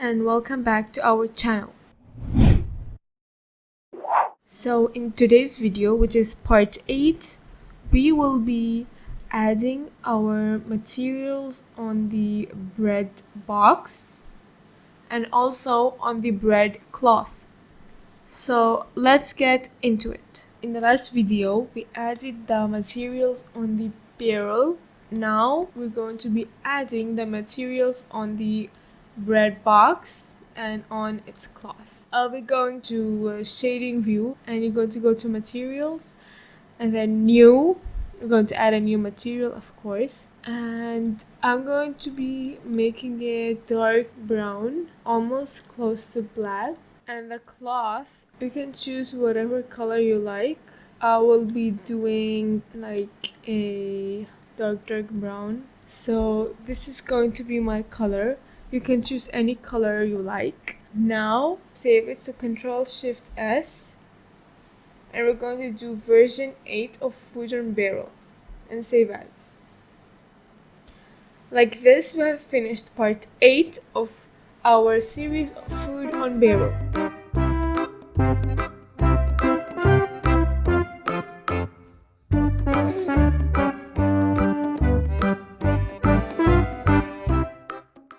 and welcome back to our channel. So in today's video, which is part 8, we will be adding our materials on the bread box and also on the bread cloth. So let's get into it. In the last video, we added the materials on the barrel. Now we're going to be adding the materials on the bread box and on its cloth. I'll be going to shading view, and you're going to go to materials and then new. We're going to add a new material, of course, and I'm going to be making it dark brown, almost close to black. And the cloth, you can choose whatever color you like. I will be doing like a dark brown. So this is going to be my color. You can choose any color you like. Now save it, so Ctrl+Shift+S, and we're going to do version 8 of Food on Barrel and save as. Like this, we have finished part 8 of our series of Food on Barrel.